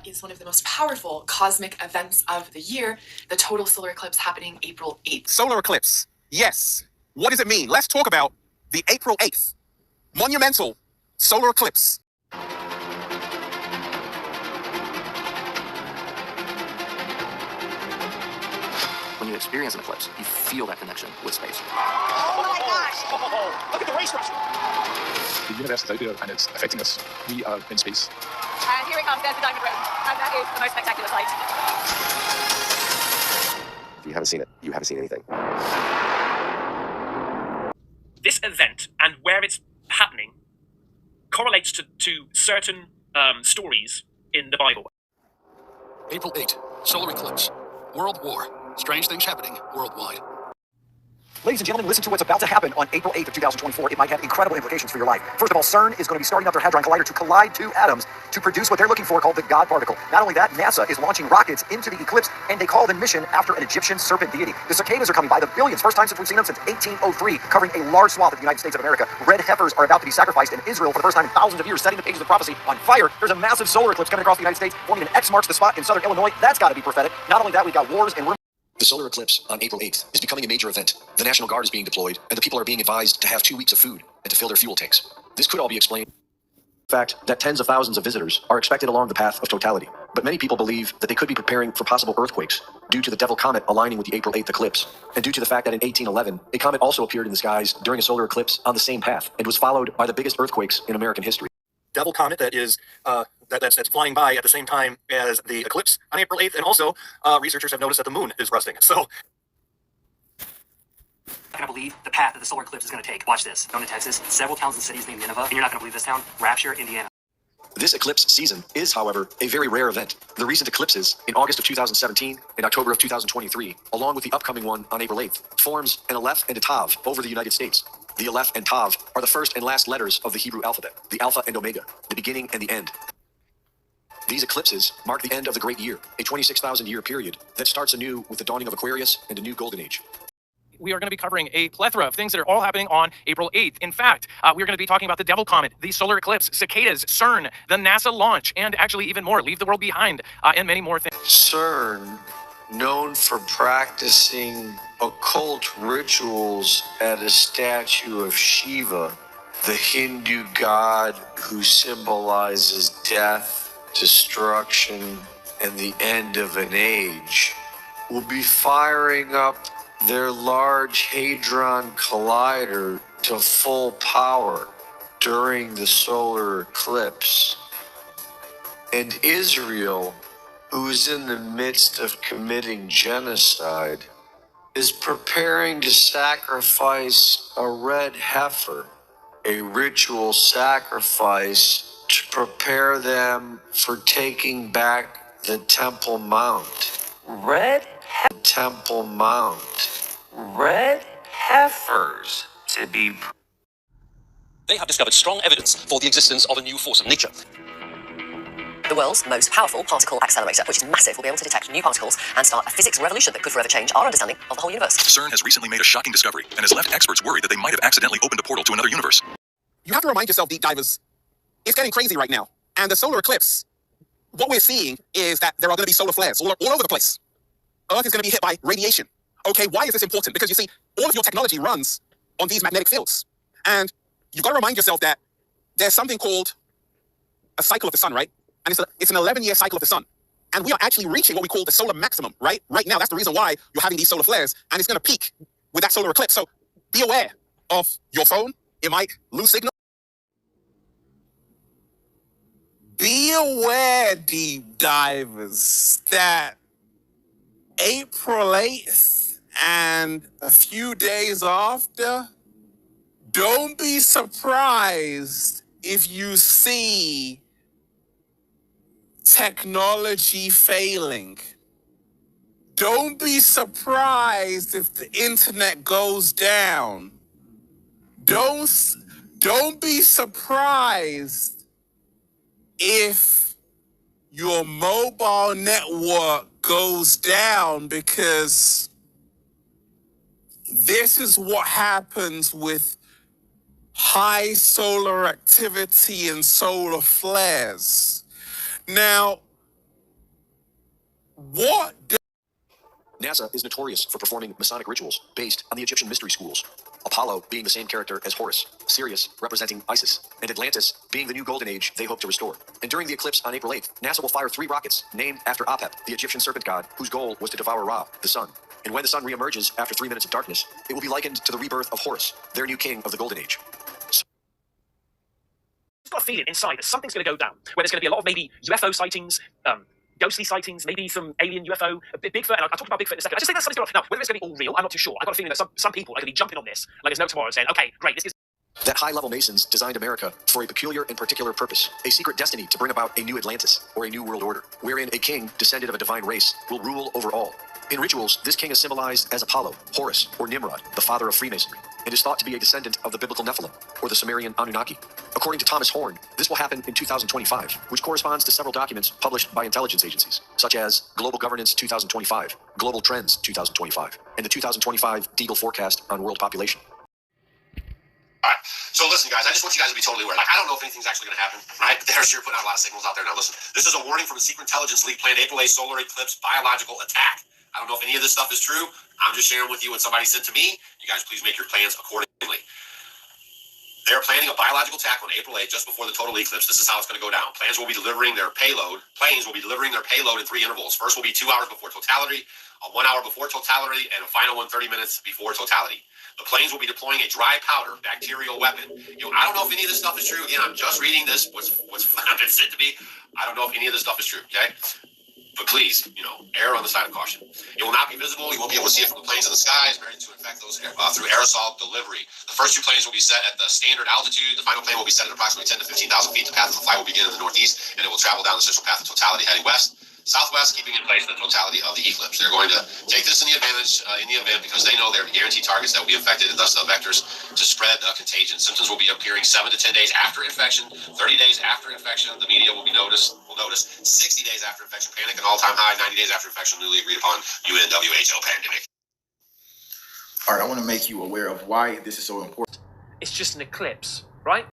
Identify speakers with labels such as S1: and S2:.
S1: is one of the most powerful cosmic events of the year, the total solar eclipse happening April 8th.
S2: Solar eclipse. Yes. What does it mean? Let's talk about the April 8th monumental solar eclipse.
S3: When you experience an eclipse, you feel that connection with space.
S4: Oh my gosh!
S2: Oh, look at the race rush.
S5: The universe is out there and it's affecting us. We are in space.
S4: And here it comes, there's the diamond ring. And that is the most spectacular sight.
S3: If you haven't seen it, you haven't seen anything.
S6: This event and where it's happening correlates to certain stories in the Bible.
S7: April 8, solar eclipse, world war, strange things happening worldwide.
S8: Ladies and gentlemen, listen to what's about to happen on April 8th of 2024. It might have incredible implications for your life. First of all, CERN is going to be starting up their Hadron Collider to collide two atoms to produce what they're looking for called the God particle. Not only that, NASA is launching rockets into the eclipse, and they call the mission after an Egyptian serpent deity. The cicadas are coming by the billions, first time since we've seen them since 1803, covering a large swath of the United States of America. Red heifers are about to be sacrificed in Israel for the first time in thousands of years, setting the pages of prophecy on fire. There's a massive solar eclipse coming across the United States, forming an X marks the spot in southern Illinois. That's got to be prophetic. Not only that, we've got wars and rumors.
S3: The solar eclipse on April 8th is becoming a major event. The National Guard is being deployed, and the people are being advised to have 2 weeks of food and to fill their fuel tanks. This could all be explained by the fact that tens of thousands of visitors are expected along the path of totality. But many people believe that they could be preparing for possible earthquakes due to the Devil Comet aligning with the April 8th eclipse, and due to the fact that in 1811, a comet also appeared in the skies during a solar eclipse on the same path and was followed by the biggest earthquakes in American history.
S2: Devil Comet that is that's flying by at the same time as the eclipse on April 8th, and also researchers have noticed that the moon is rusting. So
S9: You're not going to believe the path that the solar eclipse is going to take. Watch this. Known in Texas, several towns and cities named Nineveh, and you're not going to believe this town, Rapture, Indiana.
S3: This eclipse season is, however, a very rare event. The recent eclipses in August of 2017 and October of 2023, along with the upcoming one on April 8th, forms an Aleph and a Tav over the United States. The Aleph and Tav are the first and last letters of the Hebrew alphabet, the Alpha and Omega, the beginning and the end. These eclipses mark the end of the Great Year, a 26,000-year period that starts anew with the dawning of Aquarius and a new golden age.
S6: We are going to be covering a plethora of things that are all happening on April 8th. In fact, we're going to be talking about the Devil Comet, the solar eclipse, cicadas, CERN, the NASA launch, and actually even more, Leave the World Behind, and many more things.
S10: CERN, known for practicing occult rituals at a statue of Shiva, the Hindu god who symbolizes death, destruction, and the end of an age, will be firing up their Large Hadron Collider to full power during the solar eclipse. And Israel, who is in the midst of committing genocide, is preparing to sacrifice a red heifer, a ritual sacrifice to prepare them for taking back the Temple Mount. Temple Mount. Red heifers to be.
S11: They have discovered strong evidence for the existence of a new force of nature.
S9: The world's most powerful particle accelerator, which is massive, will be able to detect new particles and start a physics revolution that could forever change our understanding of the whole universe.
S12: CERN has recently made a shocking discovery and has left experts worried that they might have accidentally opened a portal to another universe.
S2: you have to remind yourself, deep divers, it's getting crazy right now. And the solar eclipse, what we're seeing is that there are going to be solar flares all over the place. Earth is going to be hit by radiation. Okay, why is this important? Because you see, all of your technology runs on these magnetic fields. And you've got to remind yourself that there's something called a cycle of the sun, right? And it's an 11-year cycle of the sun. And we are actually reaching what we call the solar maximum, right? Right now, that's the reason why you're having these solar flares. And it's going to peak with that solar eclipse. So be aware of your phone. It might lose signal.
S13: Be aware, deep divers, that April 8th and a few days after, don't be surprised if you see technology failing. Don't be surprised if the internet goes down. Don't be surprised if your mobile network goes down, because this is what happens with high solar activity and solar flares. Now, What?
S3: NASA is notorious for performing Masonic rituals based on the Egyptian mystery schools. Apollo being the same character as Horus, Sirius representing Isis, and Atlantis being the new golden age they hope to restore. And during the eclipse on April 8th, NASA will fire 3 rockets named after Apep, the Egyptian serpent god, whose goal was to devour Ra, the sun. And when the sun reemerges after 3 minutes of darkness, it will be likened to the rebirth of Horus, their new king of the golden age.
S14: I've got a feeling inside that something's going to go down, where there's going to be a lot of maybe UFO sightings, ghostly sightings, maybe some alien UFO, Bigfoot, and I'll talk about Bigfoot in a second. I just think that's something going on. Now, whether it's going to be all real, I'm not too sure. I've got a feeling that some people are going to be jumping on this like there's no tomorrow, saying, okay, great, this is...
S3: That high-level Masons designed America for a peculiar and particular purpose, a secret destiny to bring about a new Atlantis, or a new world order, wherein a king descended of a divine race will rule over all. In rituals, this king is symbolized as Apollo, Horus, or Nimrod, the father of Freemasonry, and is thought to be a descendant of the biblical Nephilim, or the Sumerian Anunnaki. According to Thomas Horn, this will happen in 2025, which corresponds to several documents published by intelligence agencies, such as Global Governance 2025, Global Trends 2025, and the 2025 Deagle Forecast on World Population.
S15: All right. So listen, guys, I just want you guys to be totally aware. Like, I don't know if anything's actually going to happen, right? But they're sure putting out a lot of signals out there. Now, listen, this is a warning from a secret intelligence leak planned April 8 solar eclipse biological attack. I don't know if any of this stuff is true. I'm just sharing with you what somebody sent to me. You guys please make your plans accordingly. They're planning a biological attack on April 8th, just before the total eclipse. This is how it's going to go down. Planes will be delivering their payload in 3 intervals. First will be 2 hours before totality, 1 hour before totality, and a final one 30 minutes before totality. The planes will be deploying a dry powder bacterial weapon. I don't know if any of this stuff is true. Again, I'm just reading this, what's been sent to me. I don't know if any of this stuff is true, okay? But please, err on the side of caution. It will not be visible. You won't be able to see it from the planes in the sky. It's ready to infect those through aerosol delivery. The first 2 planes will be set at the standard altitude. The final plane will be set at approximately 10 to 15,000 feet. The path of the flight will begin in the northeast, and it will travel down the central path of totality, heading west, southwest, keeping in place the totality of the eclipse. They're going to take this in the event because they know they're guaranteed targets that will be infected, and thus the vectors to spread contagion. Symptoms will be appearing 7 to 10 days after infection, 30 days after infection. The media will notice 60 days after infection, panic and all-time high, 90 days after infection, newly agreed upon UN-WHO pandemic.
S16: All right, I want to make you aware of why this is so important.
S14: It's just an eclipse, right?